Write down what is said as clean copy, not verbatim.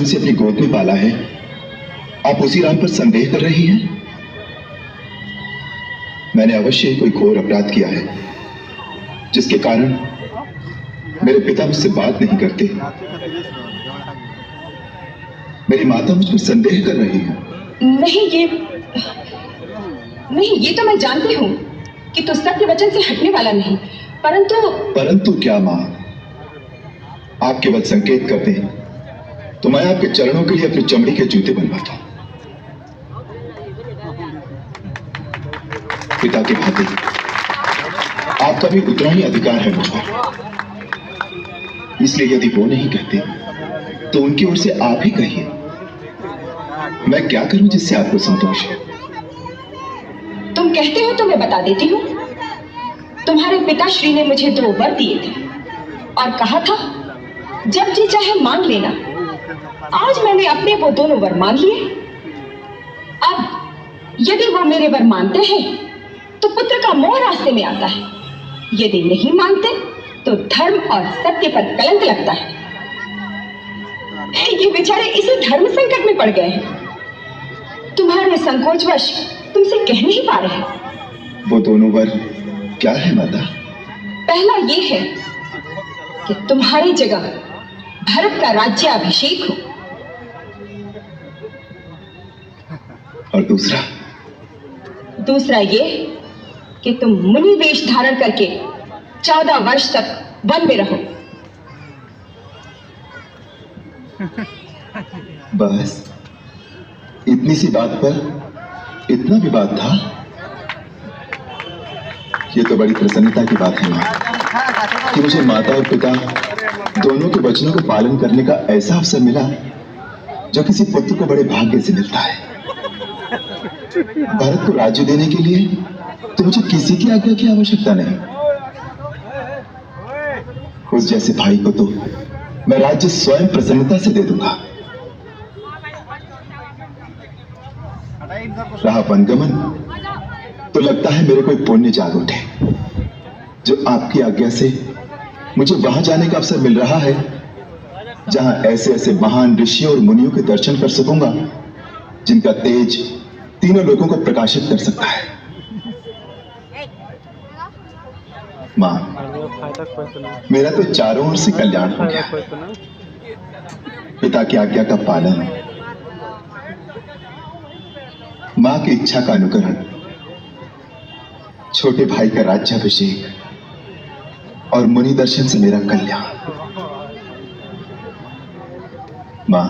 बचपन से अपनी गोद में पाला है, आप उसी राम पर संदेह कर रही हैं? मैंने अवश्य ही कोई घोर अपराध किया है जिसके कारण मेरे पिता मुझसे बात नहीं करते। मेरी माता मुझ पर संदेह कर रही है। नहीं, ये तो मैं जानती हूँ कि तू सत्य वचन से हटने वाला नहीं, परंतु क्या माँ? आप केवल संकेत कर दें तो मैं आपके चरणों के लिए अपनी चमड़ी के जूते बनवाता हूं। पिता के भांति आपका भी उतना ही अधिकार है मुझ पर, इसलिए यदि वो नहीं कहते तो उनकी ओर से आप ही कहिए। मैं क्या करूं जिससे आपको संतोष है? तुम कहते हो तो मैं बता देती हूँ। तुम्हारे पिताश्री ने मुझे 2 वर दिए थे और कहा था जब जी चाहे मांग लेना। आज मैंने अपने वो दोनों वर मांग लिए। अब यदि वो मेरे वर मानते हैं तो पुत्र का मोह रास्ते में आता है, यदि नहीं मानते तो धर्म और सत्य पर कलंक लगता है। ये बेचारे इसी धर्म संकट में पड़ गए हैं। तुम्हारे संकोचवश तुमसे कह नहीं पा रहे। वो दोनों वर क्या है माता? पहला ये है कि तुम्हारी जगह भरत का राज्याभिषेक हो, और दूसरा ये कि तुम मुनि वेश धारण करके 14 वर्ष तक वन में रहो। बस इतनी सी बात पर इतना विवाद था? ये तो बड़ी प्रसन्नता की बात है मां कि मुझे माता और पिता दोनों के वचनों को पालन करने का ऐसा अवसर मिला जो किसी पुत्र को बड़े भाग्य से मिलता है। भारत को राज्य देने के लिए तो मुझे किसी की आज्ञा की आवश्यकता नहीं। उस जैसे भाई को तो मैं राज्य स्वयं प्रसन्नता से दे दूंगा। रहा वनगमन, तो लगता है मेरे कोई पुण्य जाग उठे जो आपकी आज्ञा से मुझे वहां जाने का अवसर मिल रहा है जहां ऐसे ऐसे महान ऋषियों और मुनियों के दर्शन कर सकूंगा जिनका तेज तीनों लोगों को प्रकाशित कर सकता है। मां, मेरा तो चारों ओर से कल्याण हो गया। पिता की आज्ञा का पालन, मां की इच्छा का अनुकरण, छोटे भाई का राज्याभिषेक और मुनि दर्शन से मेरा कल्याण। मां,